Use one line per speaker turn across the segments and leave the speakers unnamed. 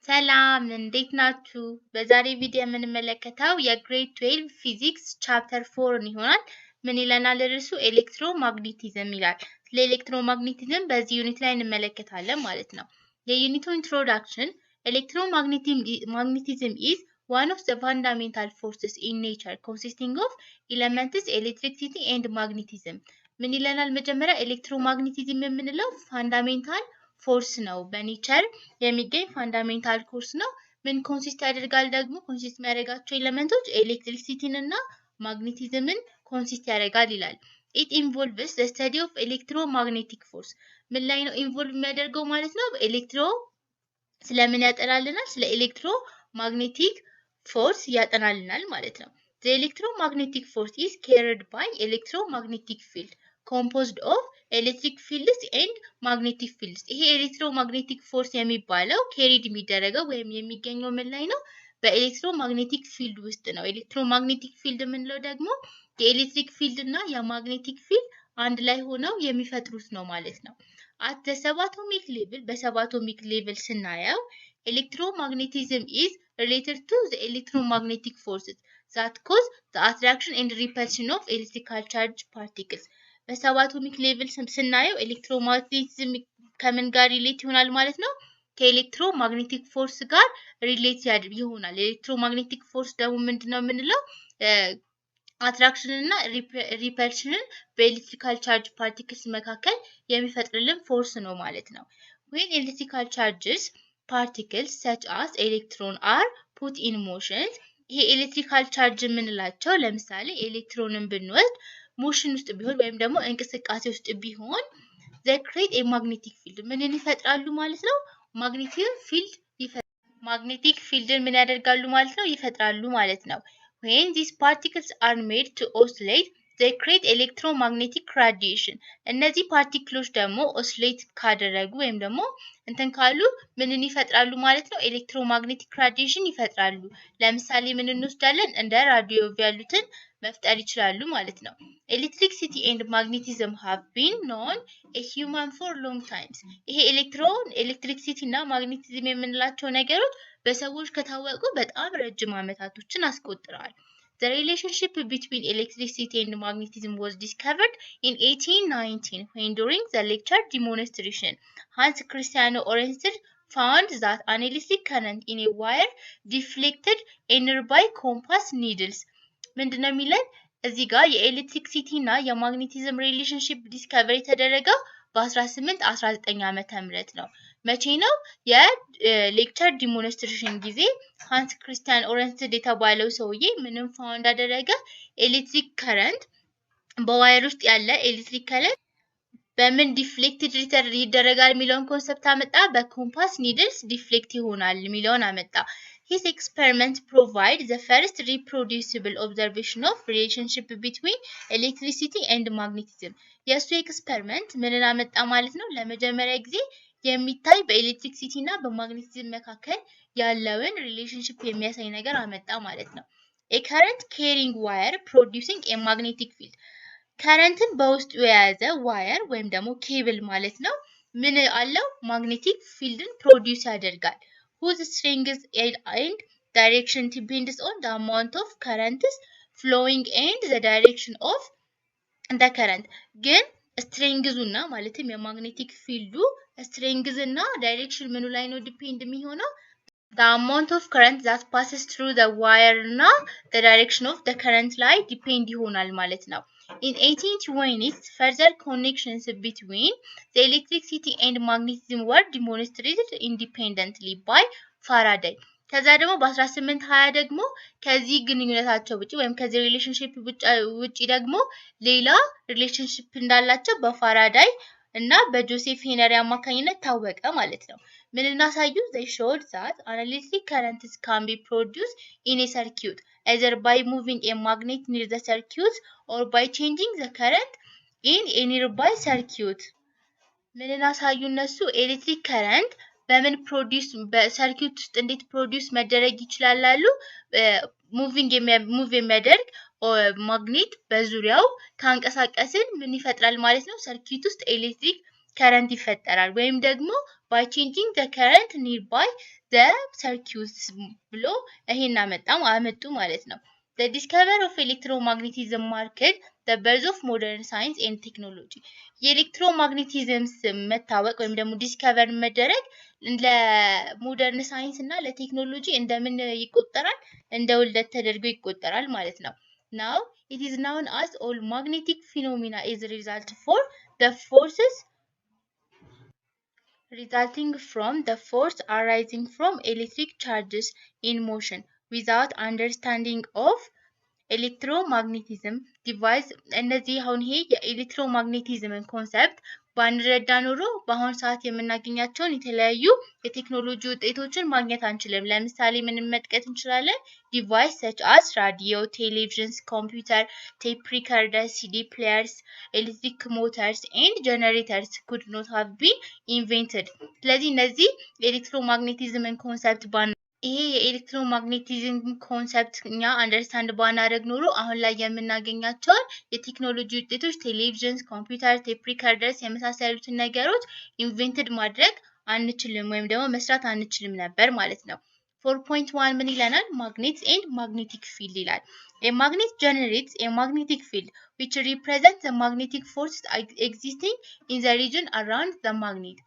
ሰላም እንዴት ናችሁ? በዛሬ ቪዲዮ የምንመለከተው የግሬድ 12 ፊዚክስ ቻፕተር 4 ይሆናል። ምን ይለናል ርዕሱ? ኤሌክትሮማግኔቲዝም ይላል። ስለ ኤሌክትሮማግኔቲዝም በዚህ ዩኒት ላይ እንመለከታለን ማለት ነው። የዩኒቱ ኢንትሮዳክሽን magnetism is one of the fundamental forces in nature consisting of elements, electricity and magnetism. ምን ይለናል? መጀመሪያ ኤሌክትሮማግኔቲዝም የምንለው ፋንዳሜንታል ፎርስ ነው። በኔቸር የሚገኝ ፋንዳሜንታል ኮርስ ነው። ምን ኮንሲስት ያደርጋል? ደግሞ ኮንሲስት የሚያደርጋቸው ኤሌመንቶች ኤሌክትሪሲቲን እና ማግኔቲዝምን ኮንሲስት ያደርጋል ይላል። ኢት ኢንቮልቭስ ዘ ስተዲ ኦፍ ኤሌክትሮማግኔቲክ ፎርስ። ምን ላይ ነው ኢንቮልቭ የሚያደርገው ማለት ነው? ስለምን ያጠናልናል? ስለ ኤሌክትሮማግኔቲክ ፎርስ ያጠናልናል ማለት ነው። The electromagnetic force is carried by electromagnetic field composed of electric fields and magnetic fields. ይሄ ኤሌክትሮማግኔቲክ ፎርስ የሚባለው ኬሪድ የሚደረገው ወይም የሚገኘው ምን ላይ ነው? በኤሌክትሮማግኔቲክ ፊልድ ውስጥ ነው። ኤሌክትሮማግኔቲክ ፊልድ የምንለው ደግሞ የኤሌክትሪክ ፊልድ እና የማግኔቲክ ፊልድ አንድ ላይ ሆነው የሚፈጥሩት ነው ማለት ነው። At the subatomic level, በሰባቶሚክ ሌቭል ስናየው electromagnetism is related to the electromagnetic forces that cause the attraction and repulsion of electrical charge particles. በሰባቶሚክ ሌቭል ስናየው ኤሌክትሮማግኔቲዝም ከምን ጋር ሪሌት ይሆናል ማለት ነው? ከኤሌክትሮማግኔቲክ ፎርስ ጋር ሪሌት ይሆናል። ኤሌክትሮማግኔቲክ ፎርስ ደግሞ ምንድነው የምንለው? አትራክሽን እና ሪፐልሽንን በኤሌክትሪካል ቻርጅ ፓርቲክልስ መካከል የሚፈጥርልን ፎርስ ነው ማለት ነው። when electrical charges particles such as electron are put in motion, ይሄ ኤሌክትሪካል ቻርጅ የምንላቸው ለምሳሌ ኤሌክትሮንን ብንወስድ ሞሽን ውስጥ ቢሆን ወይም ደግሞ እንቅስቃሴ ውስጥ ቢሆን they create a magnetic field ምንን ይፈጥራሉ ማለት ነው? ማግኔቲክ ፊልድን ምን ያደርጋሉ ማለት ነው? ይፈጥራሉ ማለት ነው። When these particles are made to oscillate, they create electromagnetic radiation. እነዚህ ፓርቲክሎች ደግሞ ኦስሌት ካደረጉ ወይም ደግሞ እንትን ካሉ ምንን ይፈጥራሉ ማለት ነው? ኤሌክትሮማግኔቲክ ራዲዬሽን ይፈጥራሉ። ለምሳሌ ምን እንወስዳለን? እንደ ራዲዮ ያሉትን መፍጠር ይችላሉ ማለት ነው። ኤሌክትሪሲቲ ኤንድ ማግኔቲዝም have been known a human for long times. ይሄ ኤሌክትሪሲቲ እና ማግኔቲዝም የምንላቸው ነገሮች በሰዎች ከታወቁ በጣም ረጅም ዓመታቶችን አስቆጥረዋል። The relationship between electricity and magnetism was discovered in 1819 when during the lecture demonstration Hans Christian Oersted found that an electric current in a wire deflected a nearby compass needles. ምንድነው የሚለን? እዚህ ጋር የኤሌክትሪሲቲ እና የማግኔቲዝም ሪሌሽንሺፕ ዲስከቨር የተደረገው በ1819 ዓመተ ምህረት ነው። መቼ ነው? የሌክቸር ዲሞንስትሬሽን ጊዜ ሃንስ ክሪስቲያን ኦረንስትድ የተባለው ሰውዬ ምንም ፋውንድ አደረገ? ኤሌክትሪክ ከረንት በዋየር ውስጥ ያለ ኤሌክትሪክ ከረንት በምን ዲፍሌክትድ ይደረጋል የሚለውን ኮንሰፕት አመጣ። በኮምፓስ ኒድልስ ዲፍሌክት ይሆናል የሚለውን አመጣ። His experiment provide the first reproducible observation of relationship between electricity and magnetism. የሱ ኤክስፐሪመንት ምንን አመጣ ማለት ነው? ለመጀመሪያ ጊዜ የሚታይ በኤሌክትሪሲቲ እና በማግኔቲዝም መካከል ያለውን ሪሌሽንሺፕ የሚያሳይ ነገር አመጣ ማለት ነው። A current carrying wire producing a magnetic field. ከረንትን በውስጡ የያዘ ዋየር ወይም ደግሞ ኬብል ማለት ነው ምን አለው? ማግኔቲክ ፊልድን ፕሮዲዩስ ያደርጋል። whose strength and direction depends on the amount of current flowing and the direction of the current. ግን ስትሬንግዙና ማለትም የማግኔቲክ ፊልዱ ስትሬንግዝ እና ዳይሬክሽን ምኑ ላይ ነው ዲፔንድ የሚሆነው? the amount of current that passes through the wire እና the direction of the current ላይ ዲፔንድ ይሆናል ማለት ነው። In 1820s, further connections between the electricity and magnetism were demonstrated independently by Faraday. ከዛ ደግሞ በ1820 ደግሞ ከዚህ ግንኙነታቸው ውጪ ወይም ከዚህ ሪሌሽንሺፕ ውጪ ደግሞ ሌላ ሪሌሽንሺፕ እንዳላቸው በፋራዳይ እና በጆሴፍ ሄነሪ አማካኝነት ታወቀ ማለት ነው። ምን እናሳዩ? they showed that an electric current can be produced in a circuit either by moving a magnet near the circuit or by changing the current in a nearby circuit. ምን እናሳዩ እነሱ? ኤሌክትሪክ ከረንት በምን ፕሮዲዩስ በሰርኪዩት ውስጥ እንዴት ፕሮዲዩስ መደረግ ይችላል አሉ። ሙቭ የሚያደርግ ማግኔት በዙሪያው ካንቀሳቀስን ምን ይፈጥራል ማለት ነው? ሰርኪዩት ውስጥ ኤሌክትሪክ current ይፈጠራል ወይም ደግሞ by changing the current nearby the circuits ብሎ ይሄን አመጡ ማለት ነው። The discovery of electromagnetism marked the birth of modern science and technology. የኤሌክትሮማግኔቲዝም መታወቅ ወይም ደግሞ ዲስከቨር መደረግ ለሞደርን ሳይንስ እና ለቴክኖሎጂ እንደምን ይቆጠራል? እንደ ውልደት ተደርጎ ይቆጠራል ማለት ነው። Now it is known as all magnetic phenomena is a result for the forces resulting from the force arising from electric charges in motion without understanding of ኤሌክትሮማግኔቲዝም ዲቫይስ እነዚህ አሁን ይሄ የኤሌክትሮማግኔቲዝምን ኮንሰፕት ባንረዳ ኖሮ በአሁን ሰዓት የምናገኛቸውን የተለያዩ የቴክኖሎጂ ውጤቶችን ማግኘት አንችልም። ለምሳሌ ምንም መጥቀስ እንችላለን። ዲቫይስ such as radio, televisions, computer, tape recorders, CD players, electric motors and generators could not have been invented. ስለዚህ እነዚህ ኤሌክትሮማግኔቲዝምን ኮንሰፕት ይሄ የኤሌክትሮማግኔቲዝም ኮንሰፕት እኛ አንደርስታንድ ባናደርግ ኖሮ አሁን ላይ የምናገኛቸውን የቴክኖሎጂ ውጤቶች ቴሌቪዥን፣ ኮምፒውተር፣ ቴፕ ሪከርደርስ የመሳሰሉትን ነገሮች ኢንቨንትድ ማድረግ አንችልም ወይም ደግሞ መስራት አንችልም ነበር ማለት ነው። 4.1 ምን ይለናል? ማግኔትስ ኤንድ ማግኔቲክ ፊልድ ይላል። A magnet generates a magnetic field which represents the magnetic forces existing in the region around the magnet.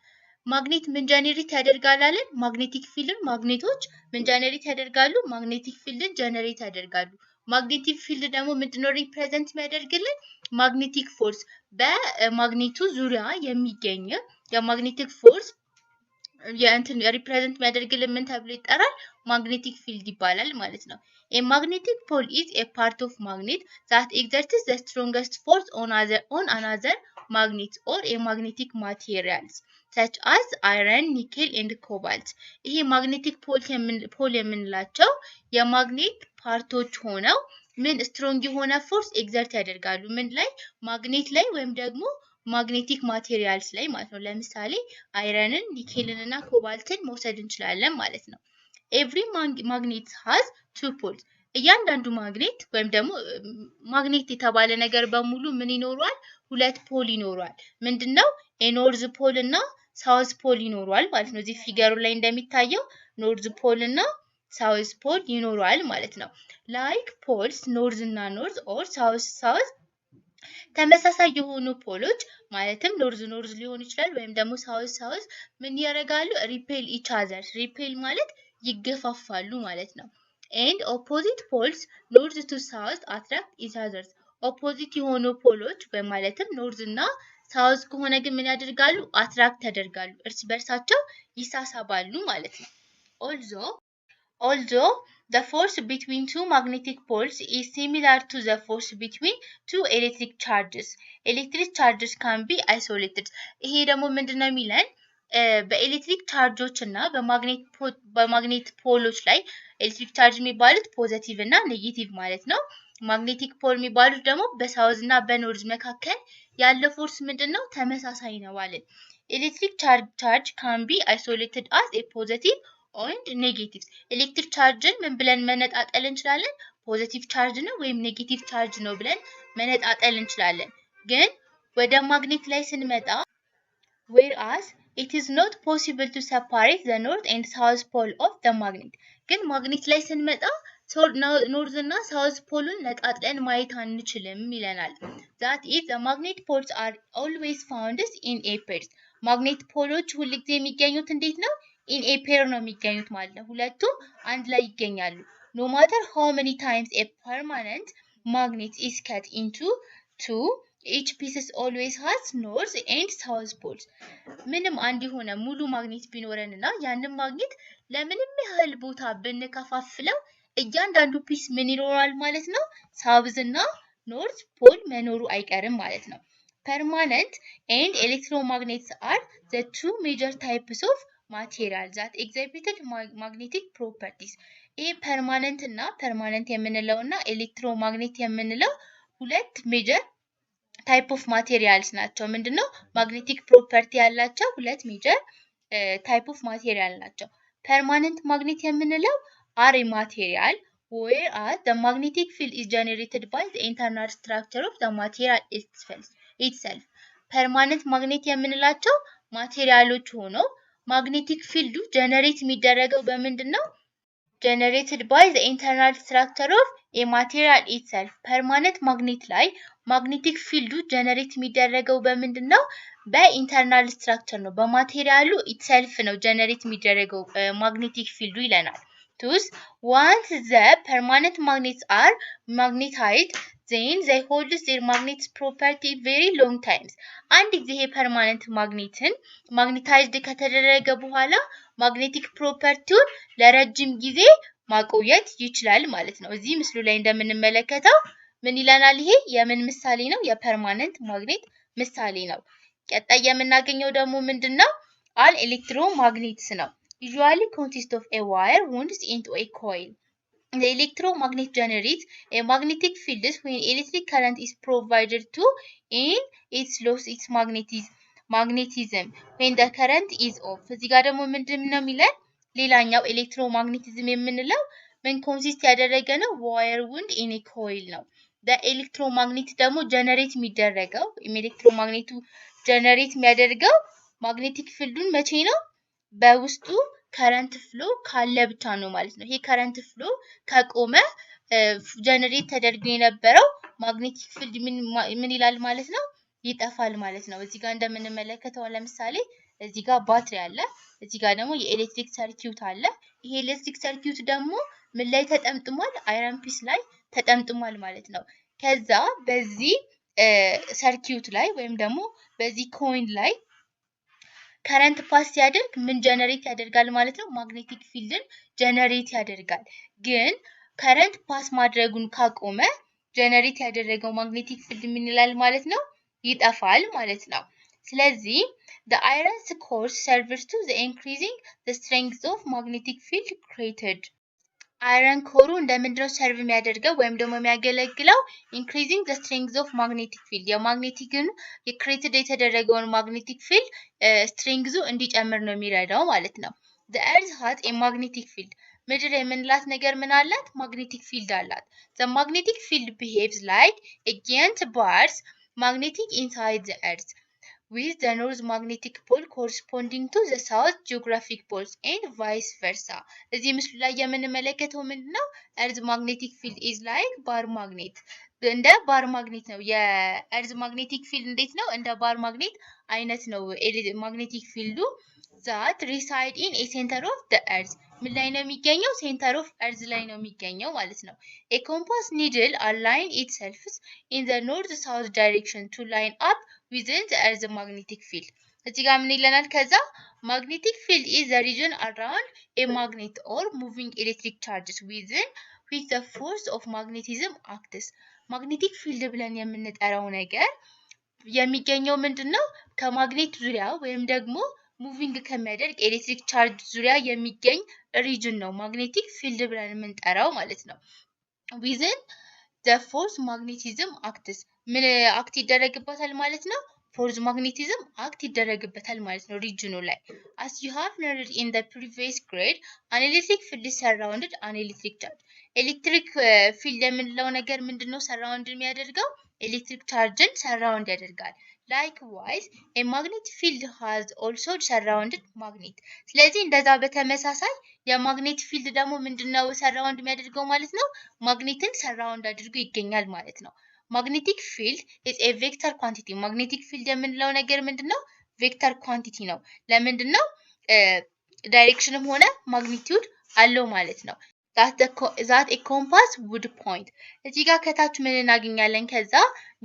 ማግኔት ምን ጀነሬት ያደርጋል አለን? ማግኔቲክ ፊልድን ማግኔቶች ምን ጀነሬት ያደርጋሉ? ማግኔቲክ ፊልድን ጀነሬት ያደርጋሉ። ማግኔቲክ ፊልድ ደግሞ ምንድነው ሪፕሬዘንት የሚያደርግልን? ማግኔቲክ ፎርስ በማግኔቱ ዙሪያ የሚገኝ የማግኔቲክ ፎርስ የእንትን ሪፕሬዘንት የሚያደርግልን ምን ተብሎ ይጠራል? ማግኔቲክ ፊልድ ይባላል ማለት ነው። A magnetic pole is a part of magnet that exerts the strongest force on another magnet or a magnetic materials such as iron, nickel and cobalt. ይሄ ማግኔቲክ ፖል የምንላቸው የማግኔት ፓርቶች ሆነው ምን ስትሮንግ የሆነ ፎርስ ኤግዘርት ያደርጋሉ ምን ላይ? ማግኔት ላይ ወይም ደግሞ ማግኔቲክ ማቴሪያልስ ላይ ማለት ነው። ለምሳሌ አይረንን፣ ኒኬልን እና ኮባልትን መውሰድ እንችላለን ማለት ነው። Every magnet has two poles. እያንዳንዱ ማግኔት ወይም ደግሞ ማግኔት የተባለ ነገር በሙሉ ምን ይኖረዋል? ሁለት ፖል ይኖረዋል። ምንድነው? ኖርዝ ፖል እና ሳውዝ ፖል ይኖረዋል ማለት ነው። እዚህ ፊገሩ ላይ እንደሚታየው ኖርዝ ፖል እና ሳውዝ ፖል ይኖረዋል ማለት ነው። ላይክ ፖልስ ኖርዝ እና ኖርዝ ኦር ሳውዝ ተመሳሳይ የሆኑ ፖሎች ማለትም ኖርዝ ሊሆን ይችላል ወይም ደግሞ ሳውዝ ምን ያደርጋሉ? ሪፔል ኢች አዘር። ሪፔል ማለት ይገፋፋሉ ማለት ነው። and opposite poles north to south attract each other. ኦፖዚት የሆኑ ፖሎች በማለትም ኖርዝ እና ሳውዝ ከሆነ ግን ምን ያደርጋሉ? አትራክት ያደርጋሉ፣ እርስ በርሳቸው ይሳሳባሉ ማለት ነው። Although the force between two magnetic poles is similar to the force between two electric charges, electric charges can be isolated. ይሄ ደግሞ ምንድነው የሚለን? በኤሌክትሪክ ቻርጆች እና በማግኔት ፖሎች ላይ ኤሌክትሪክ ቻርጅ የሚባሉት ፖዚቲቭ እና ኔጌቲቭ ማለት ነው። ማግኔቲክ ፖል የሚባሉት ደግሞ በሳውዝ እና በኖርዝ መካከል ያለው ፎርስ ምንድነው? ተመሳሳይ ነው አለን። ኤሌክትሪክ ቻርጅ can be isolated as a positive and negative. ኤሌክትሪክ ቻርጅን ምን ብለን መነጣጠል እንችላለን? ፖዚቲቭ ቻርጅ ነው ወይም ኔጌቲቭ ቻርጅ ነው ብለን መነጣጠል እንችላለን። ግን ወደ ማግኔት ላይ ስንመጣ whereas it is not possible to separate the north and south pole of the magnet. ግን ማግኔት ላይ ስንመጣ ኖርዝ እና ሳውዝ ፖሉን ነጣጥለን ማየት አንችልም ይለናል። that is the magnet poles are always found in a pairs. ማግኔት ፖሎች ሁልጊዜ የሚገኙት እንዴት ነው? in a pair ነው የሚገኙት ማለት ነው። ሁለቱም አንድ ላይ ይገኛሉ። no matter how many times a permanent magnet is cut into two, each piece always has north and south poles. ምንም አንድ የሆነ ሙሉ ማግኔት ቢኖረንና ያንን ማግኔት ለምንም ያህል ቦታ ብንከፋፍለው እያንዳንዱ ፒስ ምን ይኖራል ማለት ነው? ሳውዝ እና ኖርዝ ፖል መኖሩ አይቀርም ማለት ነው። Permanent and electromagnets are the two major types of material that exhibit magnetic properties. ይሄ ፐርማነንት እና ፐርማነንት የምንለውና ኤሌክትሮማግኔት የምንለው ሁለት ሜጀር ታይፕ ኦፍ ማቴሪያልስ ናቸው። ምንድነው? ማግኔቲክ ፕሮፐርቲ ያላቸው ሁለት ሜጀር ታይፕ ኦፍ ማቴሪያል ናቸው። ፐርማነንት ማግኔት የምንለው are a material whereas the magnetic field is generated by the internal structure of the material itself. ፐርማነንት ማግኔት የምንላቸው ማቴሪያሎች ሆነው ማግኔቲክ ፊልዱ ጀነሬት የሚደረገው በምንድን ነው? generated by the internal structure of a material itself ፐርማነንት ማግኔት ላይ ማግኔቲክ ፊልዱ ጀነሬት የሚደረገው በምንድን ነው? በኢንተርናል ስትራክቸር ነው። በማቴሪያሉ ኢትሰልፍ ነው ጀነሬት የሚደረገው ማግኔቲክ ፊልዱ ይለናል። Thus, once the permanent magnets are magnetized, then they hold their magnetic property very long times. አንድ ጊዜ ይሄ ፐርማነንት ማግኔትን ማግኔታይዝድ ከተደረገ በኋላ ማግኔቲክ ፕሮፐርቲውን ለረጅም ጊዜ ማቆየት ይችላል ማለት ነው። እዚህ ምስሉ ላይ እንደምንመለከተው ምን ይለናል? ይሄ የምን ምሳሌ ነው? የፐርማነንት ማግኔት ምሳሌ ነው። ቀጣይ የምናገኘው ደግሞ ምንድነው? አል ኤሌክትሮማግኔትስ ነው። Usually consist of a wire wound into a coil. The electromagnet generates a magnetic field when electric current is provided to and it loses its magnetism when the current is off. እዚህ ጋር ደግሞ ምንድነው የሚለን? ሌላኛው ኤሌክትሮማግኔቲዝም የምንለው ምን ኮንሲስት ያደረገ ነው? ዋየር ውንድ ኢን ኤ ኮይል ነው። ኤሌክትሮማግኔት ደግሞ ጀነሬት የሚደረገው ኤሌክትሮማግኔቱ ጀነሬት የሚያደርገው ማግኔቲክ ፊልዱን መቼ ነው? በውስጡ ከረንት ፍሎ ካለ ብቻ ነው ማለት ነው። ይሄ ከረንት ፍሎ ከቆመ ጀነሬት ተደርጎ የነበረው ማግኔቲክ ፊልድ ምን ይላል ማለት ነው? ይጠፋል ማለት ነው። እዚህ ጋር እንደምንመለከተው ለምሳሌ እዚህ ጋር ባትሪ አለ፣ እዚህ ጋር ደግሞ የኤሌክትሪክ ሰርኪዩት አለ። ይሄ ኤሌክትሪክ ሰርኪዩት ደግሞ ምን ላይ ተጠምጥሟል? አይረን ፒስ ላይ ተጠምጥሟል ማለት ነው። ከዛ በዚህ ሰርኪዩት ላይ ወይም ደግሞ በዚህ ኮይን ላይ ከረንት ፓስ ሲያደርግ ምን ጀነሬት ያደርጋል ማለት ነው? ማግኔቲክ ፊልድን ጀነሬት ያደርጋል። ግን ከረንት ፓስ ማድረጉን ካቆመ ጀነሬት ያደረገው ማግኔቲክ ፊልድ ምን ይላል ማለት ነው? ይጠፋል ማለት ነው። ስለዚህ the iron's core serves to the increasing the strength of magnetic field created. አይረን ኮሩ እንደምንድነው ሰርቭ የሚያደርገው ወይም ደግሞ የሚያገለግለው increasing the strength of magnetic field የማግኔቲክን የክሬትድ የተደረገውን ማግኔቲክ ፊልድ ስትሬንግዙ እንዲጨምር ነው የሚረዳው ማለት ነው። the earth has a magnetic field ምድር የምንላት ነገር ምን አላት? ማግኔቲክ ፊልድ አላት። the magnetic field behaves like a giant bars magnetic inside the earth with the north magnetic pole corresponding to the south geographic poles and vice versa. እዚህ ምስሉ ላይ የምንመለከተው ምንድነው? earth magnetic field is like bar magnet እንደ ባር ማግኔት ነው። የእርዝ ማግኔቲክ ፊልድ እንዴት ነው? እንደ ባር ማግኔት አይነት ነው ማግኔቲክ ፊልዱ that reside in a center of the earth ምን ላይ ነው የሚገኘው? ሴንተር ኦፍ እርዝ ላይ ነው የሚገኘው ማለት ነው። a compass needle align itself in the north south direction to line up within the earth magnetic field እዚህ ጋር ምን ይለናል? ከዛ magnetic field is the region around a magnet or moving electric charges within which the force of magnetism acts magnetic field ብለን የምንጠራው ነገር የሚገኘው ምንድነው? ከማግኔት ዙሪያ ወይም ደግሞ ሙቪንግ ከሚያደርግ ኤሌክትሪክ ቻርጅ ዙሪያ የሚገኝ ሪጅን ነው ማግኔቲክ ፊልድ ብለን የምንጠራው ማለት ነው። within the force magnetism acts ምን አክት ይደረግበታል ማለት ነው? ፎርስ ማግኔቲዝም አክት ይደረግበታል ማለት ነው ሪጅኑ ላይ። as you have learned in the previous grade an electric field is surrounded an electric charge ኤሌክትሪክ ፊልድ የምንለው ነገር ምንድነው? ሰራውንድ የሚያደርገው ኤሌክትሪክ ቻርጅን ሰራውንድ ያደርጋል። likewise a magnetic field has also surrounded magnet ስለዚህ እንደዛ በተመሳሳይ የማግኔት ፊልድ ደግሞ ምንድነው ሰራውንድ የሚያደርገው ማለት ነው? ማግኔትን ሰራውንድ አድርጎ ይገኛል ማለት ነው። magnetic field is a vector quantity magnetic field የምንለው ነገር ምንድነው? ቬክተር ኳንቲቲ ነው። ለምንድነው? ዳይሬክሽንም ሆነ ማግኒቲዩድ አለው ማለት ነው። that a compass would point እዚህ ጋር ከታች ምን እናገኛለን? ከዛ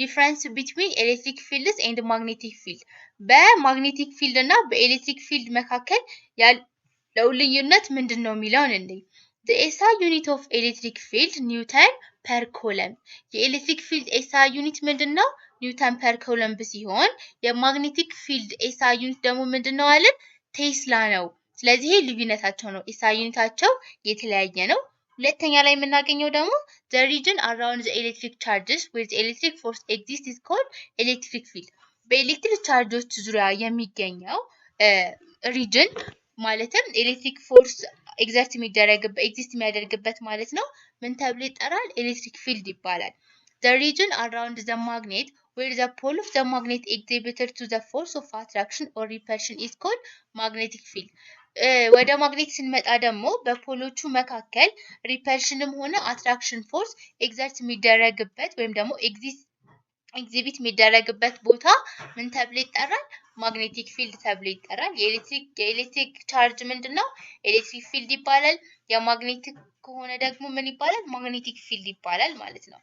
difference between electric fields and magnetic field በማግኔቲክ ፊልድ እና በኤሌክትሪክ ፊልድ መካከል ያለው ልዩነት ምንድነው የሚለውን እንይ። the SI unit of electric field Newton per coulomb የኤሌክትሪክ ፊልድ SI ዩኒት ምንድነው? ኒውተን ፐር ኮሎምብ ሲሆን የማግኔቲክ ፊልድ SI ዩኒት ደግሞ ምንድነው አለን? ቴስላ ነው። ስለዚህ ይሄ ልዩነታቸው ነው። SI ዩኒታቸው የተለያየ ነው። ሁለተኛ ላይ የምናገኘው ደግሞ the region around the electric charges with electric force exists is called electric field በኤሌክትሪክ ቻርጆች ዙሪያ የሚገኘው ሪጅን ማለትም ኤሌክትሪክ ፎርስ ኤግዘርት የሚያደርግበት ማለት ነው ምን ተብሎ ይጠራል? ኤሌክትሪክ ፊልድ ይባላል። the region around the magnet where the pole of the magnet exhibited to the force of attraction or repulsion is called magnetic field. ወደ ማግኔት ስንመጣ ደግሞ በፖሎቹ መካከል ሪፐልሽንም ሆነ አትራክሽን ፎርስ ኤግዘርት የሚደረግበት ወይም ደግሞ ኤግዚቢት የሚደረግበት ቦታ ምን ተብሎ ይጠራል? ማግኔቲክ ፊልድ ተብሎ ይጠራል። የኤሌክትሪክ ቻርጅ ምንድነው? ኤሌክትሪክ ፊልድ ይባላል። የማግኔቲክ ከሆነ ደግሞ ምን ይባላል? ማግኔቲክ ፊልድ ይባላል ማለት ነው።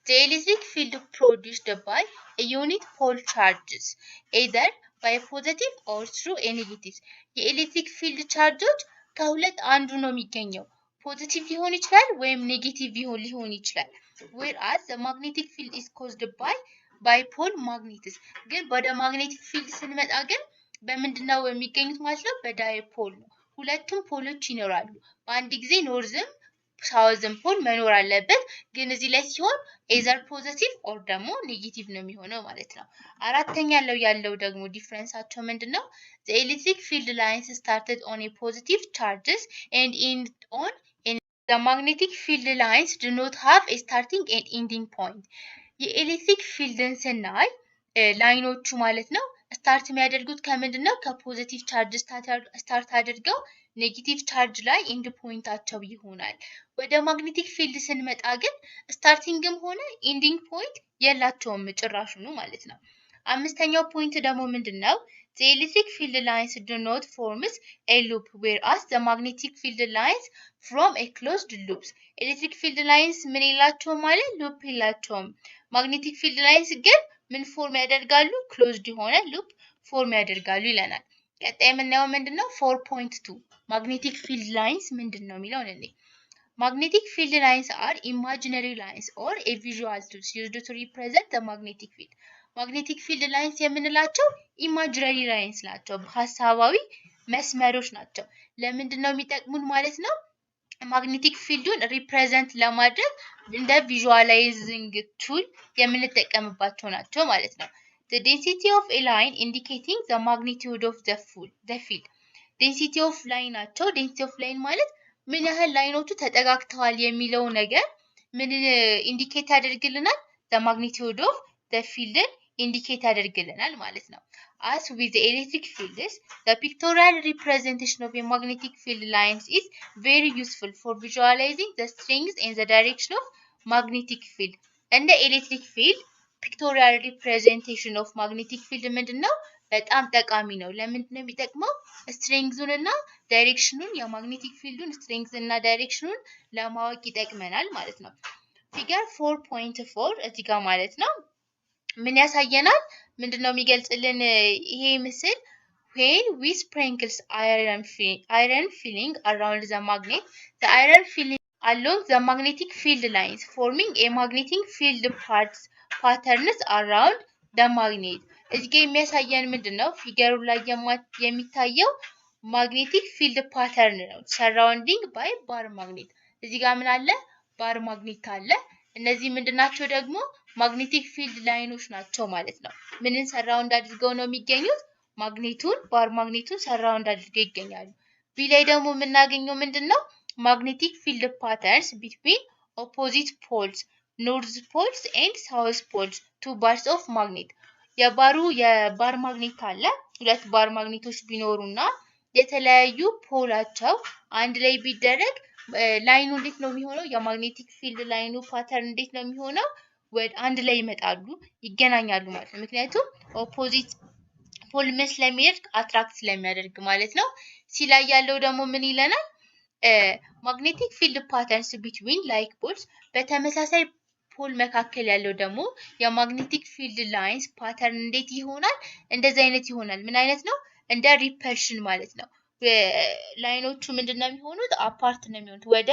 The electric field produced by a unit pole charges either by positive or through a negative. የኤሌክትሪክ ፊልድ ቻርጆች ከሁለት አንዱ ነው የሚገኘው። ፖዚቲቭ ሊሆን ይችላል ወይም ኔጌቲቭ ሊሆን ይችላል። whereas the magnetic field is caused by pole magnets ግን ወደ magnetic field ስንመጣ ግን በምንድነው የሚገኙት ማለት ነው? በዳይፖል ነው። ሁለቱም ፖሎች ይኖራሉ። በአንድ ጊዜ ኖርዝም ሳውዝም ፖል መኖር አለበት። ግን እዚህ ላይ ሲሆን ኤዘር ፖዚቲቭ ኦር ደግሞ ኔጌቲቭ ነው የሚሆነው ማለት ነው። አራተኛ ያለው ደግሞ ዲፍረንሳቸው ምንድነው? the electric field lines started on a positive charges and end on the magnetic field lines do not have a starting and ending point. የኤሌክትሪክ ፊልድን ስናይ ላይኖቹ ማለት ነው ስታርት የሚያደርጉት ከምንድነው? ከፖዚቲቭ ቻርጅ ስታርት አድርገው ኔጌቲቭ ቻርጅ ላይ ኢንድ ፖይንታቸው ይሆናል። ወደ ማግኔቲክ ፊልድ ስንመጣ ግን ስታርቲንግም ሆነ ኢንዲንግ ፖይንት የላቸውም ጭራሹኑ ማለት ነው። አምስተኛው ፖይንት ደግሞ ምንድነው? The electric field lines do not forms a loop whereas the magnetic field lines from a closed loops. electric field lines ምን የላቸውም ማለት ሉፕ የላቸውም። magnetic field lines ግን ምን ፎርም ያደርጋሉ? ክሎዝድ የሆነ ሉፕ ፎርም ያደርጋሉ ይለናል። ቀጣይ የምናየው ምንድነው? 4.2 magnetic field lines ምንድነው የሚለውን እንዴ magnetic field lines are imaginary lines or a visual tools used to represent the magnetic field. magnetic field lines የምንላቸው ኢማጂነሪ ላይንስ ናቸው። ሐሳባዊ መስመሮች ናቸው። ለምንድነው የሚጠቅሙን ማለት ነው? ማግኔቲክ ፊልዱን ሪፕሬዘንት ለማድረግ እንደ ቪዥዋላይዚንግ ቱል የምንጠቀምባቸው ናቸው ማለት ነው። the density of a line indicating the magnitude of the field. density of line ናቸው። density of line ማለት ምን ያህል ላይኖቹ ተጠጋግተዋል የሚለው ነገር ምን ኢንዲኬት ያደርግልናል? the magnitude of the field ኢንዲኬት ያደርግልናል ማለት ነው። as with the electric fields, the pictorial representation of a magnetic field lines is very useful for visualizing the strength and the direction of magnetic field. እንደ ኤሌክትሪክ ፊልድ ፒክቶሪያል ሪፕሬዘንቴሽን ኦፍ ማግኔቲክ ፊልድ ምንድነው? በጣም ጠቃሚ ነው። ለምንድን ነው የሚጠቅመው? ስትሬንግዙን እና ዳይሬክሽኑን የማግኔቲክ ፊልዱን ስትሬንግዝ እና ዳይሬክሽኑን ለማወቅ ይጠቅመናል ማለት ነው። ፊገር 4.4 እዚህ ጋር ማለት ነው ምን ያሳየናል? ምንድነው የሚገልጽልን ይሄ ምስል? when we sprinkles iron filling around the magnet, the iron filling along the magnetic field lines forming a magnetic field patterns around the magnet. እዚህ ጋር የሚያሳየን ምንድነው? ፊገሩ ላይ የሚታየው ማግኔቲክ ፊልድ ፓተርን ነው። ሰራውንዲንግ ባይ ባር ማግኔት። እዚህ ጋር ምን አለ? ባር ማግኔት አለ። እነዚህ ምንድናቸው ደግሞ? ማግኔቲክ ፊልድ ላይኖች ናቸው ማለት ነው። ምንን ሰራውንድ አድርገው ነው የሚገኙት? ማግኔቱን ባር ማግኔቱን ሰራውንድ አድርገው ይገኛሉ። ቢ ላይ ደግሞ የምናገኘው ምንድነው? ማግኔቲክ ፊልድ ፓተርንስ ቢትዊን ኦፖዚት ፖልስ ኖርዝ ፖልስ ኤንድ ሳውዝ ፖልስ ቱ ባርስ ኦፍ ማግኔት። የባር ማግኔት አለ። ሁለት ባር ማግኔቶች ቢኖሩና የተለያዩ ፖላቸው አንድ ላይ ቢደረግ ላይኑ እንዴት ነው የሚሆነው? የማግኔቲክ ፊልድ ላይኑ ፓተርን እንዴት ነው የሚሆነው? ወደ አንድ ላይ ይመጣሉ፣ ይገናኛሉ ማለት ነው። ምክንያቱም ኦፖዚት ፖል ምን ስለሚያደርግ አትራክት ስለሚያደርግ ማለት ነው። ሲ ላይ ያለው ደግሞ ምን ይለናል? ማግኔቲክ ፊልድ ፓተርንስ ቢትዊን ላይክ ፖልስ በተመሳሳይ ፖል መካከል ያለው ደግሞ የማግኔቲክ ፊልድ ላይንስ ፓተርን እንዴት ይሆናል? እንደዚህ አይነት ይሆናል። ምን አይነት ነው? እንደ ሪፐልሽን ማለት ነው። ላይኖቹ ምንድነው የሚሆኑት? አፓርት ነው የሚሆኑት፣ ወደ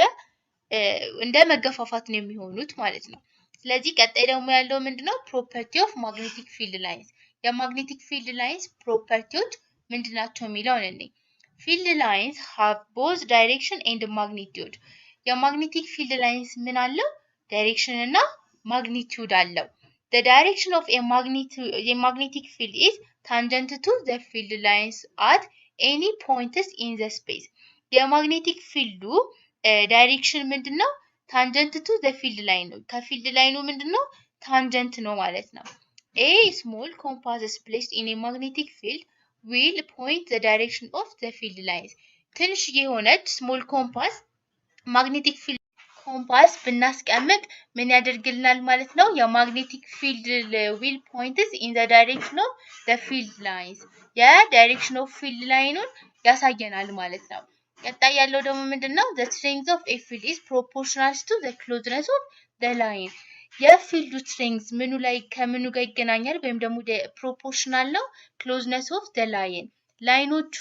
እንደ መገፋፋት ነው የሚሆኑት ማለት ነው። ስለዚህ ቀጣይ ደግሞ ያለው ምንድነው? ፕሮፐርቲ ኦፍ ማግኔቲክ ፊልድ ላይንስ። የማግኔቲክ ፊልድ ላይንስ ፕሮፐርቲዎች ምንድናቸው የሚለውን እንዴ ፊልድ ላይንስ ሃቭ ቦዝ ዳይሬክሽን ኤንድ ማግኒቲዩድ። የማግኔቲክ ፊልድ ላይንስ ምን አለው? ዳይሬክሽን እና ማግኒቲዩድ አለው። the direction of a magnetic field is tangent to the field lines at any points in the space. የማግኔቲክ ፊልዱ ዳይሬክሽን ምንድነው? ታንጀንት ቱ ዘ ፊልድ ላይን ነው። ከፊልድ ላይኑ ምንድነው? ታንጀንት ነው ማለት ነው። A small compass is placed in a magnetic field will point the direction of the field lines. ትንሽ የሆነች small compass magnetic field compass ብናስቀምጥ ምን ያደርግልናል ማለት ነው? የማግኔቲክ ፊልድ will points in the direction of the field lines የዳይሬክሽን ኦፍ ፊልድ ላይኑን ያሳየናል ማለት ነው። ቀጣይ ያለው ደግሞ ምንድነው? the strength of a field is proportional to the closeness of the line የፊልዱ ስትሬንግዝ ምኑ ላይ ከምኑ ጋር ይገናኛል ወይም ደግሞ ፕሮፖርሽናል ነው ክሎዝነስ ኦፍ ዘ ላይን ላይኖቹ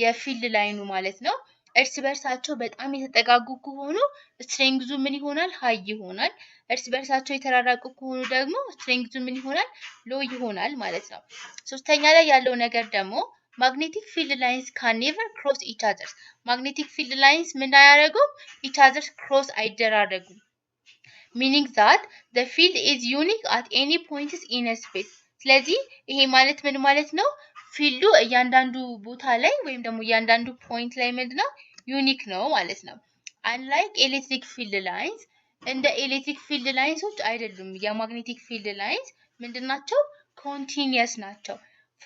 የፊልድ ላይኑ ማለት ነው እርስ በርሳቸው በጣም የተጠጋጉ ከሆኑ ስትሬንግዙ ምን ይሆናል ሃይ ይሆናል እርስ በርሳቸው የተራራቁ ከሆኑ ደግሞ ስትሬንግዙ ምን ይሆናል ሎ ይሆናል ማለት ነው ሶስተኛ ላይ ያለው ነገር ደግሞ magnetic field lines can never cross each other magnetic field lines ምን አያደርጉም each other cross አይደራረጉም meaning that the field is unique at any point in a space ስለዚህ ይሄ ማለት ምን ማለት ነው ፊልዱ እያንዳንዱ ቦታ ላይ ወይም ደግሞ እያንዳንዱ ፖይንት ላይ ምንድነው ዩኒክ ነው ማለት ነው unlike electric field lines እንደ ኤሌክትሪክ ፊልድ ላይንሶች አይደሉም የማግኔቲክ ፊልድ ላይንስ ምንድናቸው continuous ናቸው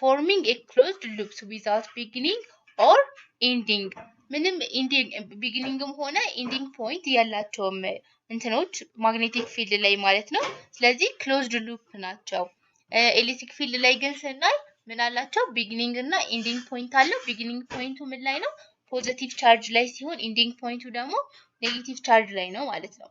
forming a closed loop without beginning or ending ምንም ኢንዲንግ ቢጊኒንግም ሆነ ኢንዲንግ ፖይንት ያላቸውም እንትኖች ማግኔቲክ ፊልድ ላይ ማለት ነው ስለዚህ ክሎዝድ ሉፕ ናቸው ኤሌክትሪክ ፊልድ ላይ ግን ስናይ ምን አላቸው ቢጊኒንግ እና ኢንዲንግ ፖይንት አለው ቢጊኒንግ ፖይንቱ ምን ላይ ነው ፖዚቲቭ ቻርጅ ላይ ሲሆን ኢንዲንግ ፖይንቱ ደግሞ ኔጌቲቭ ቻርጅ ላይ ነው ማለት ነው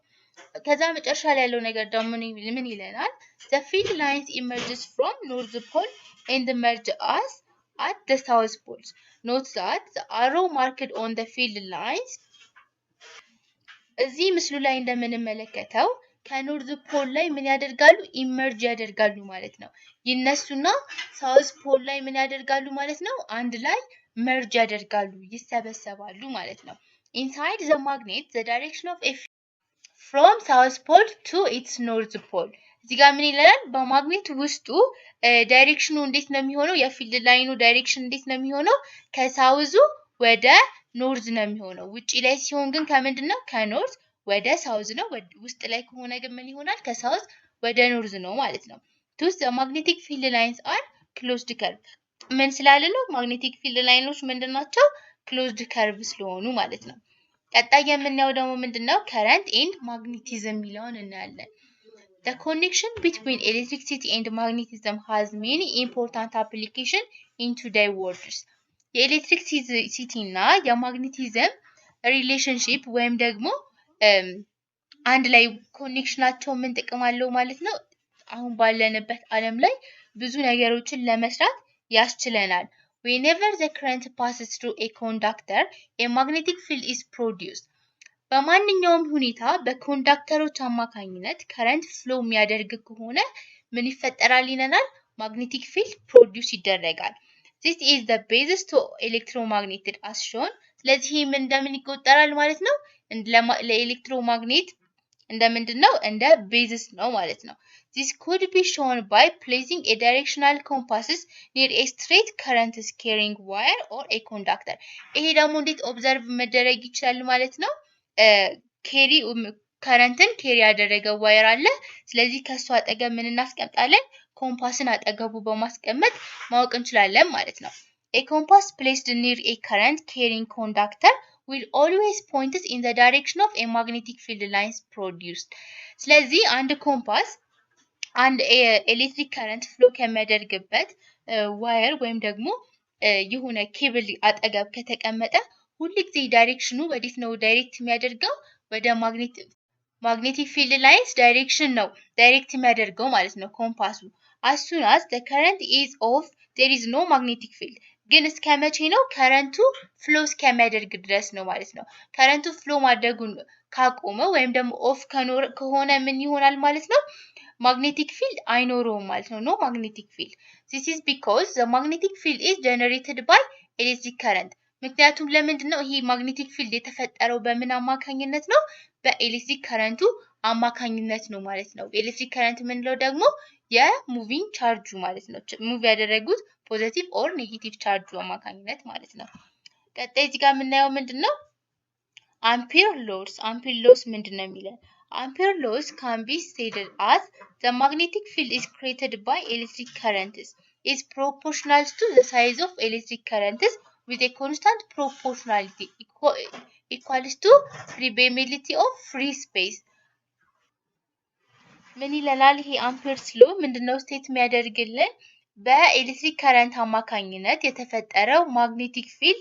ከዛ መጨረሻ ላይ ያለው ነገር ደግሞ ምን ይለናል the field lines emerges from north pole and merge us at the south poles note that the arrow marked on the field lines እዚህ ምስሉ ላይ እንደምንመለከተው ከኖርዝ ፖል ላይ ምን ያደርጋሉ ኢመርጅ ያደርጋሉ ማለት ነው ይነሱና ሳውዝ ፖል ላይ ምን ያደርጋሉ ማለት ነው አንድ ላይ መርጅ ያደርጋሉ ይሰበሰባሉ ማለት ነው inside the magnet the direction of a from south pole to its north pole እዚህ ጋር ምን ይላል በማግኔት ውስጡ ዳይሬክሽኑ እንዴት ነው የሚሆነው የፊልድ ላይኑ ዳይሬክሽን እንዴት ነው የሚሆነው ከሳውዙ ወደ ኖርዝ ነው የሚሆነው ውጪ ላይ ሲሆን ግን ከምንድነው ከኖርዝ ወደ ሳውዝ ነው ውስጥ ላይ ከሆነ ግን ምን ይሆናል ከሳውዝ ወደ ኖርዝ ነው ማለት ነው thus the magnetic field lines are closed curve ምን ስላለ ነው ማግኔቲክ ፊልድ ላይኖች ምንድናቸው closed curve ስለሆኑ ማለት ነው ቀጣይ የምናየው ደግሞ ምንድነው current and magnetism ሚለውን እናያለን The connection between electricity and magnetism has many important applications in today's world. የኤሌክትሪክሲቲ እና የማግኔቲዝም ሪሌሽንሺፕ ወይም ደግሞ አንድ ላይ ኮኔክሽናቸው ምን ጥቅም አለው ማለት ነው አሁን ባለንበት ዓለም ላይ ብዙ ነገሮችን ለመስራት ያስችለናል whenever the current passes through a conductor a magnetic field is produced በማንኛውም ሁኔታ በኮንዳክተሮች አማካኝነት ከረንት ፍሎ የሚያደርግ ከሆነ ምን ይፈጠራል ይለናል magnetic field produce ይደረጋል this is the basis to electromagnetic as shown ስለዚህ ምን እንደምን ይቆጠራል ማለት ነው ለኤሌክትሮማግኔት እንደምንድነው እንደ ቤዚስ ነው ማለት ነው this could be shown by placing a directional compasses near a straight current carrying wire or a conductor ይሄ ደግሞ እንዴት ኦብዘርቭ መደረግ ይችላል ማለት ነው ኬሪ ከረንትን ኬሪ ያደረገ ዋየር አለ ስለዚህ ከሱ አጠገብ ምን እናስቀምጣለን ኮምፓስን አጠገቡ በማስቀመጥ ማወቅ እንችላለን ማለት ነው a compass placed near a current carrying conductor will always point us in the direction of a magnetic field lines produced ስለዚህ አንድ ኮምፓስ አንድ ኤሌክትሪክ ከረንት ፍሎ ከሚያደርግበት ዋየር ወይም ደግሞ የሆነ ኬብል አጠገብ ከተቀመጠ ሁልጊዜ ዳይሬክሽኑ ወዴት ነው ዳይሬክት የሚያደርገው ወደ magnetic field lines direction ነው ዳይሬክት የሚያደርገው ማለት ነው ኮምፓሱ as soon as the current is off there is no magnetic field ግን እስከመቼ ነው ከረንቱ ፍሎ እስከሚያደርግ ድረስ ነው ማለት ነው ከረንቱ ፍሎ ማድረጉን ካቆመ ወይም ደግሞ ኦፍ ከሆነ ምን ይሆናል ማለት ነው magnetic field አይኖረውም ማለት ነው no magnetic field this is because the magnetic field is generated by electric current ምክንያቱም ለምንድነው ይሄ magnetic field የተፈጠረው በምን አማካኝነት ነው በኤሌክትሪክ ከረንቱ አማካኝነት ነው ማለት ነው ኤሌክትሪክ ከረንት ምንለው ደግሞ የሙቪንግ ቻርጁ ማለት ነው ሙቭ ያደረጉት ፖዚቲቭ ኦር ኔጌቲቭ ቻርጁ አማካኝነት ማለት ነው ቀጣይ እዚህ ጋር የምናየው ምንድነው አምፒር ሎስ ምንድነው የሚለው Ampere laws can be stated as the magnetic field is created by electric currents is proportional to the size of electric currents with a constant proportionality equals to permeability of free space. ምን ይለናል ይሄ አምፔርስ ሎ ምንድነው ስቴት የሚያደርግልን በኤሌክትሪክ ከረንት አማካኝነት የተፈጠረው ማግኔቲክ ፊልድ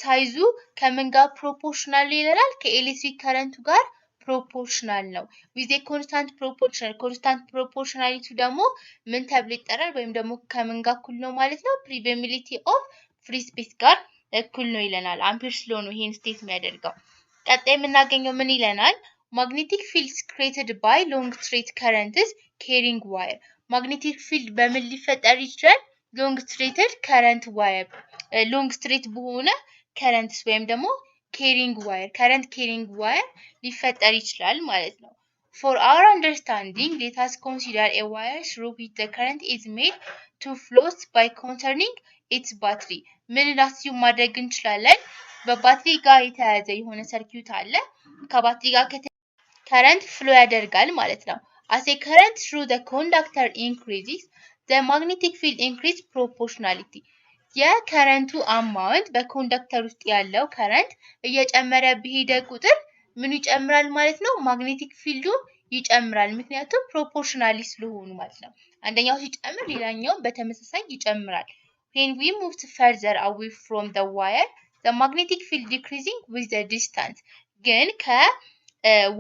ሳይዙ ከምን ጋር ፕሮፖርሽናል ይለናል ከኤሌክትሪክ ከረንቱ ጋር ፕሮፖርሽናል ነው with a constant proportionality ደግሞ ምን ተብሎ ይጠራል ወይም ደግሞ ከምን ጋር እኩል ነው ማለት ነው permeability of free space ጋር እኩል ነው ይለናል አምፔርስ ሎ ነው ይሄን ስቴት የሚያደርገው ቀጣይ የምናገኘው ምን ይለናል magnetic fields created by long straight currents carrying wire magnetic field በምን ሊፈጠር ይችላል long straight current wire long straight በሆነ currents ወይም ደግሞ carrying wire ሊፈጠር ይችላል ማለት ነው for our understanding let us consider a wire through which the current is made to flow by concerning its battery ምን ላስዩ ማድረግ እንችላለን በባትሪ ጋር የተያያዘ የሆነ ሰርኪዩት አለ ከባትሪ ጋር current flow ያደርጋል ማለት ነው as a current through the conductor increases the magnetic field increase proportionality የከረንቱ አማውንት በኮንዳክተር ውስጥ ያለው ከረንት እየጨመረ በሄደ ቁጥር ምን ይጨምራል ማለት ነው ማግኔቲክ ፊልዱ ይጨምራል ምክንያቱም ፕሮፖርሽናሊ ስለሆኑ ማለት ነው አንደኛው ሲጨምር ሌላኛው በተመሳሳይ ይጨምራል when we move further away from the wire the magnetic field decreasing with the distance ግን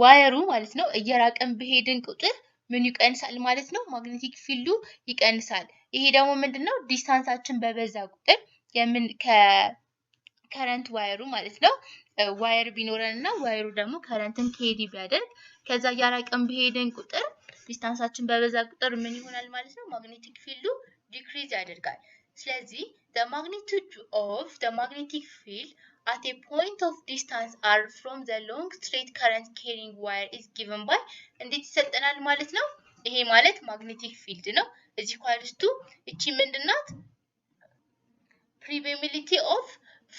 ዋየሩ ማለት ነው እየራቀን በሄድን ቁጥር ምን ይቀንሳል ማለት ነው ማግኔቲክ ፊልዱ ይቀንሳል ይሄ ደግሞ ምንድነው ዲስታንሳችን በበዛ ቁጥር የምን ከረንት ዋየሩ ማለት ነው ዋየር ቢኖረንና ዋየሩ ደግሞ ከረንትን ኬሪ ቢያደርግ ከዛ ያራቀን በሄድን ቁጥር ዲስታንሳችን በበዛ ቁጥር ምን ይሆናል ማለት ነው ማግኔቲክ ፊልዱ ዲክሪዝ ያደርጋል ስለዚህ the magnitude of the magnetic field at a point of distance r from the long straight current carrying wire is given by እንዴት ይሰጠናል ማለት ነው ይሄ ማለት magnetic field ነው እዚህ ኳልስቱ እቺ ምንድናት permeability of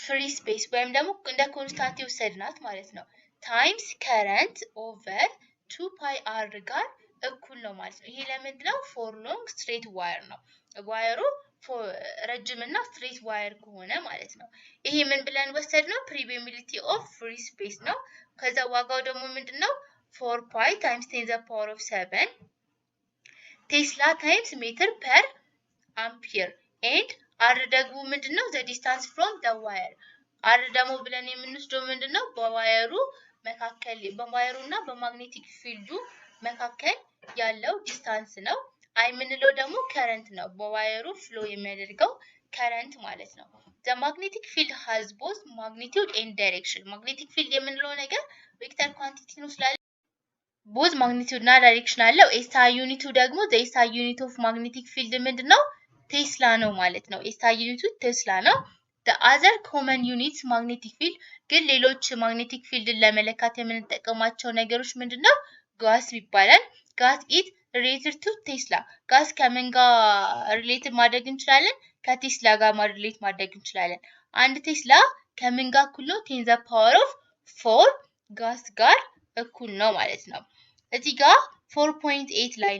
free space ወይም ደግሞ እንደ ኮንስታንት ይወሰድናት ማለት ነው times current over 2 pi r ጋር እኩል ነው ማለት ነው ይሄ ለምንድነው for long straight wire ነው ዋየሩ ረጅምና ስትሬት ዋየር ከሆነ ማለት ነው ይሄ ምን ብለን ወሰድነው permeability of free space ነው ከዛ ዋጋው ደግሞ ምንድነው 4 pi times 10 the power of 7 ቴስላ times meter per ampere and r ደግሞ ምንድነው the distance from the wire r ደግሞ ብለን የምንወስደው ምንድነው በዋየሩ መካከል በዋየሩና በማግኔቲክ ፊልዱ መካከል ያለው ዲስታንስ ነው አይ ምንለው ደግሞ ከረንት ነው በዋየሩ ፍሎ የሚያደርገው ከረንት ማለት ነው the magnetic field has both magnitude and direction magnetic field የምንለው ነገር ቬክተር ኳንቲቲ ነው ስላለ both magnitude እና direction አለው SI ዩኒቱ ደግሞ the SI unit of magnetic field ምንድነው ቴስላ ነው ማለት ነው SI ዩኒቱ ቴስላ ነው the other common units magnetic field ግን ሌሎች magnetic field ለመለካት የምንጠቀማቸው ነገሮች ምንድነው ጋስ ይባላል ጋስ it related to Tesla ጋስ ከምን ጋር ሪሌት ማድረግ እንችላለን ከቴስላ ጋር ሪሌት ማድረግ እንችላለን አንድ ቴስላ ከምን ጋር እኩል ነው 10 the power of 4 ጋስ ጋር እኩል ነው ማለት ነው እዚህ ጋር 4.8 ላይ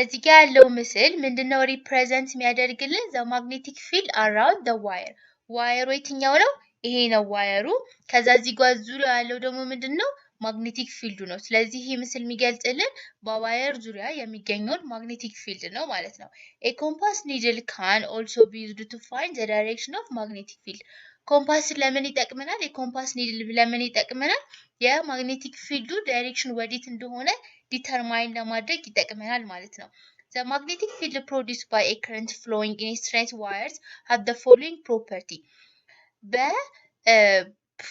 እዚህ ጋር ያለው ምስል ምንድነው ሪፕሬዘንት የሚያደርግልን the magnetic field around the wire ዋየሩ የትኛው ነው ይሄ ነው ዋየሩ ከዛ እዚህ ጋር ዙሪያ ያለው ደግሞ ምንድነው magnetic field ነው ስለዚህ ይሄ ምስል የሚገልጽልን በዋየር ዙሪያ የሚገኘው magnetic field ነው ማለት ነው a compass needle can also be used to find the direction of magnetic field ኮምፓስ ለምን ይጠቅመናል የኮምፓስ ኒድል ለምን ይጠቅመናል የማግኔቲክ ፊልዱ ዳይሬክሽን ወዴት እንደሆነ ዲተርማይን ለማድረግ ይጠቅመናል ማለት ነው the magnetic field produced by a current flowing in straight wires have the following property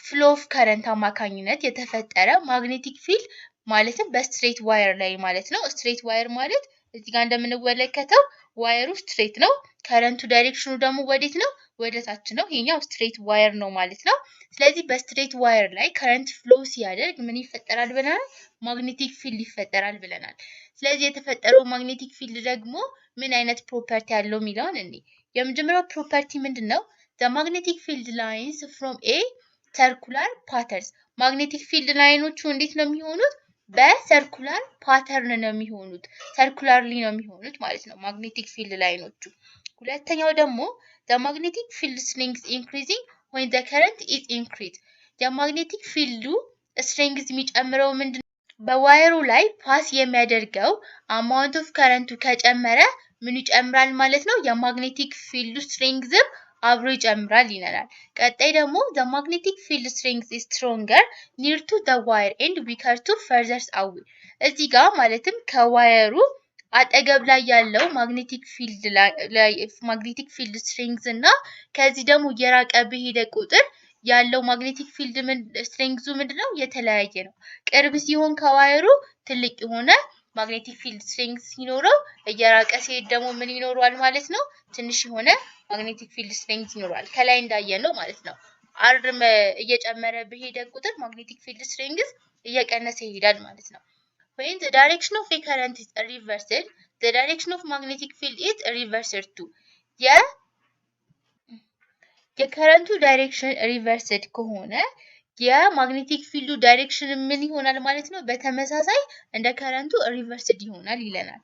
flow of current አማካኝነት የተፈጠረ magnetic field ማለትም በስትሬት ዋየር ላይ ማለት ነው ስትሬት ዋየር ማለት እዚህ ጋር እንደምንወለከተው ዋየሩ ስትሬት ነው ከረንቱ ዳይሬክሽኑ ደግሞ ወዴት ነው ወደ ታች ነው ይሄኛው ስትሬት ዋየር ነው ማለት ነው ስለዚህ በስትሬት ዋየር ላይ ከረንት ፍሎ ሲያደርግ ምን ይፈጠራል ብለናል magnetic field ይፈጠራል ብለናል ስለዚህ የተፈጠረው magnetic field ደግሞ ምን አይነት ፕሮፐርቲ ያለው ሚላን እንዴ የመጀመሪያው ፕሮፐርቲ ምንድነው the magnetic field lines from a circular patterns magnetic field ላይኖቹ እንዴት ነው የሚሆኑት በሰርኩላር ፓተርን ነው የሚሆኑት ሰርኩላርሊ ነው የሚሆኑት ማለት ነው ማግኔቲክ ፊልድ ላይኖቹ ሁለተኛው ደግሞ the magnetic field strength increasing when the current is increased የማግኔቲክ ፊልዱ ስትሬንግዝ የሚጨምረው ምንድነው በዋየሩ ላይ ፓስ የሚያደርገው አማውንት ኦፍ ከረንቱ ከጨመረ ምን ይጨምራል ማለት ነው የማግኔቲክ ፊልዱ ስትሬንግዝም አብሮ ይጨምራል ይለናል ቀጣይ ደግሞ the magnetic field strength is stronger near to the wire and weaker to further away እዚህ ጋር ማለትም ከዋየሩ አጠገብ ላይ ያለው ማግኔቲክ ፊልድ ስትሬንግዝ እና ከዚህ ደግሞ የራቀ በሄደ ቁጥር ያለው ማግኔቲክ ፊልድ ስትሬንግዙ ምንድነው የተለያየ ነው ቅርብ ሲሆን ከዋየሩ ትልቅ የሆነ ማግኔቲክ ፊልድ ስትሬንግዝ ሲኖረው እየራቀ ሲሄድ ደግሞ ምን ይኖረዋል ማለት ነው ትንሽ የሆነ ማግኔቲክ ፊልድ ስትሬንግዝ ይኖራል ከላይ እንዳየነው ማለት ነው አርም እየጨመረ በሄደ ቁጥር ማግኔቲክ ፊልድ ስትሬንግዝ እየቀነሰ ይሄዳል ማለት ነው when the direction of a current is reversed the direction of magnetic field is reversed too የከረንቱ ዳይሬክሽን ሪቨርስድ ከሆነ የማግኔቲክ ፊልዱ ዳይሬክሽን ምን ይሆናል ማለት ነው በተመሳሳይ እንደ ከረንቱ ሪቨርስድ ይሆናል ይለናል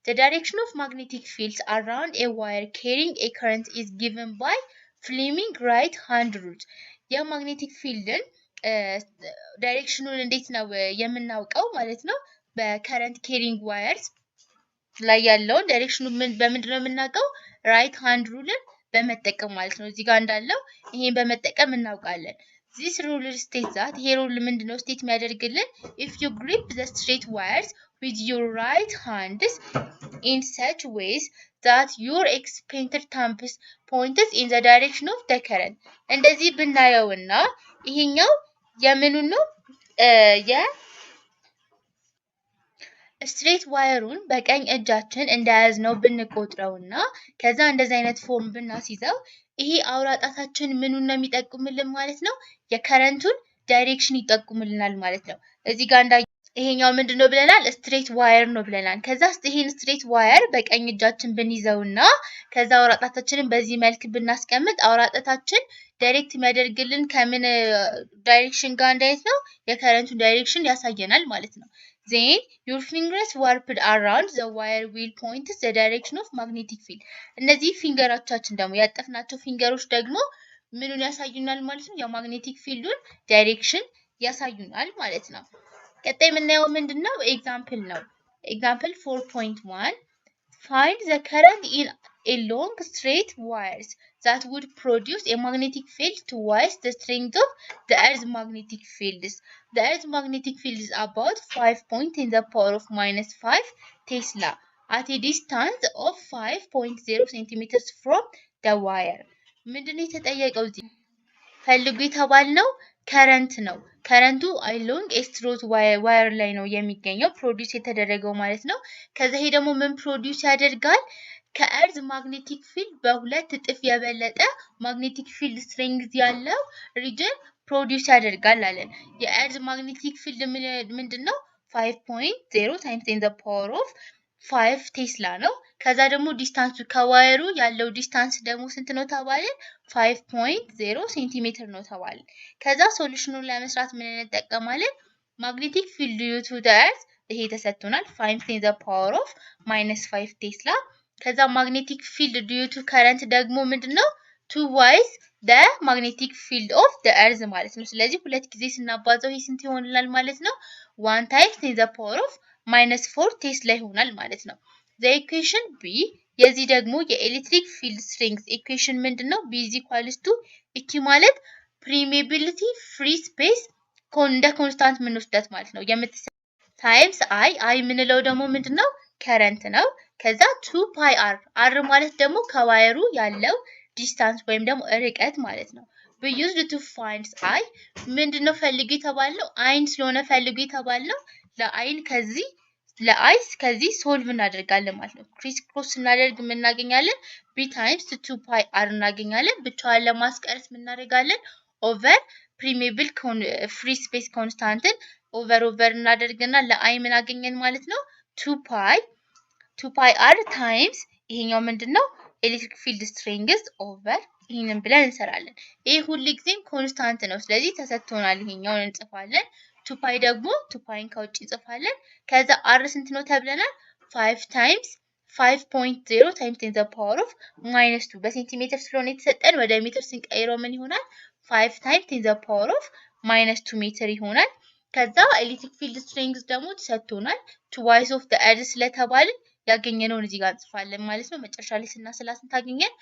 the direction of magnetic fields around a wire carrying a current is given by Fleming right hand rule የማግኔቲክ ፊልድን ዳይሬክሽኑን እንዴት ነው የምናውቀው ማለት ነው በከረንት ኬሪንግ ዋየርስ ላይ ያለውን ዳይሬክሽኑ በምንድን ነው የምናውቀው ራይት ሃንድ ሩልን በመጠቀም ማለት ነው እዚህ ጋር እንዳለው ይሄን በመጠቀም እናውቃለን this rule states that ይሄ ሩል ምንድነው ስቴት የሚያደርግልን if you grip the straight wires with your right hands in such ways that your expander thumbs points in the direction of the current እንደዚህ ብናየውና ይሄኛው የምኑን ነው ስትሬት ዋየሩን በቀኝ እጃችን እንደያዝነው ብንቆጥረውና ከዛ እንደዚህ አይነት ፎርም ብናስይዘው ይሄ አውራጣታችን ምኑን ነው የሚጠቁምልን ማለት ነው የከረንቱን ዳይሬክሽን ይጠቁምልናል ማለት ነው እዚህ ጋር ይሄኛው ምንድነው ብለናል ስትሬት ዋየር ነው ብለናል ከዛ ይሄን ስትሬት ዋየር በቀኝ እጃችን ብንይዘውና ከዛ አውራጣታችንን በዚህ መልክ ብናስቀምጥ አውራጣታችን ዳይሬክት የሚያደርግልን ከምን ዳይሬክሽን ጋር እንዳይት ነው የከረንቱ ዳይሬክሽን ያሳየናል ማለት ነው then your fingers warped around the wire will point the direction of magnetic field እነዚህ ፊንገሮቻችን ደግሞ ያጠፍናቸው ፊንገሮች ደግሞ ምኑን ያሳዩናል ማለት ነው የማግኔቲክ ፊልዱን ዳይሬክሽን ያሳዩናል ማለት ነው ቀጣይ የምናየው ምንድነው ኤግዛምፕል ነው ኤግዛምፕል 4.1 find the current in a long straight wires that would produce a magnetic field twice the strength of the earth's magnetic fields the earth's magnetic field is about 5.10 5 Tesla at a distance of 5.0 centimeters from the wire ምንድነው የተጠየቀው እዚህ ፈልጉ የተባልነው ከረንት ነው ከረንቱ አሎንግ ኤስትሮት ዋየር ላይ ነው የሚገኘው ፕሮዲዩስ የተደረገው ማለት ነው ከዛ ይሄ ደግሞ ምን ፕሮዲዩስ ያደርጋል ከእርዝ ማግኔቲክ ፊልድ በሁለት እጥፍ የበለጠ ማግኔቲክ ፊልድ ስትሬንግዝ ያለው ሪጅን ፕሮዲዩስ ያደርጋል አለን የእርዝ ማግኔቲክ ፊልድ ምንድነው 5.0 times 10 the power of 5 ቴስላ ነው ከዛ ደግሞ ዲስታንሱ ከዋየሩ ያለው ዲስታንስ ደግሞ ስንት ነው ተባልን 5.0 ሴንቲሜትር ነው ተባልን ከዛ ሶሉሽኑን ለመስራት ምን እንጠቀማለን ማግኔቲክ ፊልድ due to the earth ይሄ ተሰጥቶናል 5 to the power of -5 ቴስላ ከዛ ማግኔቲክ ፊልድ due to current ደግሞ ምንድነው 2 the magnetic field of the earth ማለት ነው ስለዚህ ሁለት ጊዜ ስናባዛው ይሄ ስንት ይሆንላል ማለት ነው 1 times 10 the power of -4 ቴስላ ይሆናል ማለት ነው the equation b የዚህ ደግሞ የኤሌክትሪክ ፊልድ ስትሬንግዝ ኢኩዌሽን ምንድነው b eq ማለት permeability free space እንደ ኮንስታንት ምንወስዳት ማለት ነው ታይምስ i ምንለው ደግሞ ምንድነው ከረንት ነው ከዛ 2 pi r ማለት ደግሞ ከዋየሩ ያለው ዲስታንስ ወይም ደግሞ ርቀት ማለት ነው we used to find i ምንድነው ፈልጉ የተባለው አይን ስለሆነ ፈልጉ የተባለው ለአይን ከዚህ ሶልቭ እናደርጋለን ማለት ነው ክሪስ ክሮስ እናደርግ ምን እናገኛለን b times 2 pi r እናገኛለን ብቻዋን ለማስቀረት ምን እናደርጋለን ኦቨር permeable free space ኮንስታንትን ኦቨር እናደርግና ለአይ ምን አገኘን ማለት ነው 2 pi r times ይሄኛው ምንድነው ኤሌክትሪክ ፊልድ ስትሬንግዝ ኦቨር ይሄንን ብለን እንሰራለን ይሄ ሁሉ ጊዜም ኮንስታንት ነው ስለዚህ ተሰጥቶናል ይሄኛውን እንጽፋለን 2 ፓይ ደግሞ 2 ፓይን ከውጭ እንጽፋለን ከዛ r ስንት ነው ተብለናል 5 times 5.0 times 10 to the power of -2 በሴንቲሜትር ስለሆነ የተሰጠን ወደ ሜትር ስንቀይረው ምን ይሆናል 5 times 10 to the power of -2 ሜትር ይሆናል ከዛ ኤሌክትሪክ ፊልድ ስትሬንግዝ ደግሞ ተሰጥቶናል twice of the earth ስለተባልን ያገኘነውን እዚህ ጋር እንጽፋለን ማለት ነው መጨረሻ ላይ ስናስላስን ታገኘን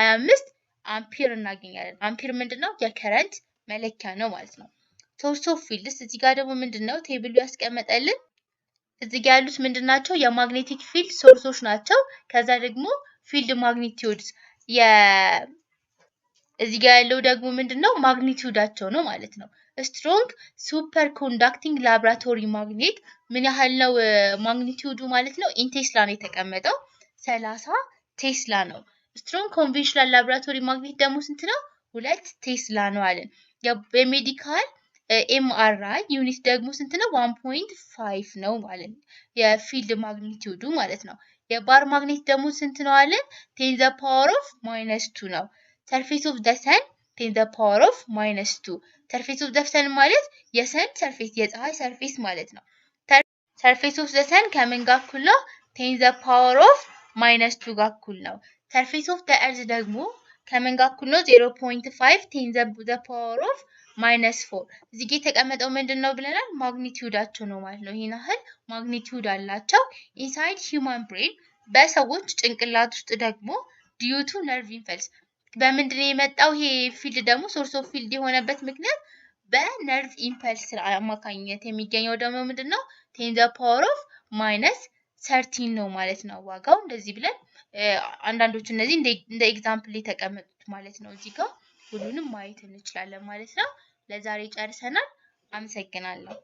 25 አምፒር እናገኛለን አምፒር ምንድነው የከረንት መለኪያ ነው ማለት ነው ሶርስ ኦፍ ፊልድስ እዚህ ጋር ደግሞ ምንድነው ቴብሉ ያስቀመጠልን እዚህ ጋር ያሉት ምንድናቸው የማግኔቲክ ፊልድ ሶርሶች ናቸው ከዛ ደግሞ ፊልድ ማግኒቲዩድስ እዚህ ጋር ያለው ደግሞ ምንድነው ማግኒቲዩዳቸው ነው ማለት ነው ስትሮንግ ሱፐር ኮንዳክቲንግ ላብራቶሪ ማግኔት ምን ያህል ነው ማግኒቲዩዱ ማለት ነው ኢን ቴስላ ነው የተቀመጠው 30 ቴስላ ነው ስትሮንግ ኮንቬንሽናል ላብራቶሪ ማግኔት ደግሞ ስንት ነው 2 ቴስላ ነው አለን የሜዲካል ኤምአርአይ ዩኒት ደግሞ ስንት ነው 1.5 ነው ማለት ነው የፊልድ ማግኒቲዩዱ ማለት ነው የባር ማግኔት ደግሞ ስንት ነው አለን 10 the power of -2 ነው surface of the sun 10 the power of -2 surface of the sun ማለት የሰን ሰርፌስ የፀሐይ ሰርፌስ ማለት ነው surface of the sun ከምን ጋር እኩል ነው 10 the power of -2 ጋር እኩል ነው surface of the earth ደግሞ ከምን ጋር እኩል ነው 0.5 10 the power of -4 እዚህ ጋር የተቀመጠው ምንድነው ብለናል ማግኒቲዩዳቸው ነው ማለት ነው ይሄን ያህል ማግኒቲዩድ አላቸው ኢንሳይድ ሂውማን ብሬን በሰዎች ጭንቅላት ውስጥ ደግሞ due to nerve impulse በምንድነው የመጣው ይሄ ፊልድ ደግሞ ሶርስ ኦፍ ፊልድ የሆነበት ምክንያት በነርቭ ኢምፐልስ አማካኝነት የሚገኘው ደግሞ ምንድነው 10 the power of -13 ነው ማለት ነው ዋጋው እንደዚህ ብለን አንዳንዶቹ እነዚህ እንደ ኤግዛምፕል የተቀመጡት ማለት ነው እዚህ ጋር ሁሉንም ማየት እንችላለን ማለት ነው ለዛሬ ጨርሰናል አመሰግናለሁ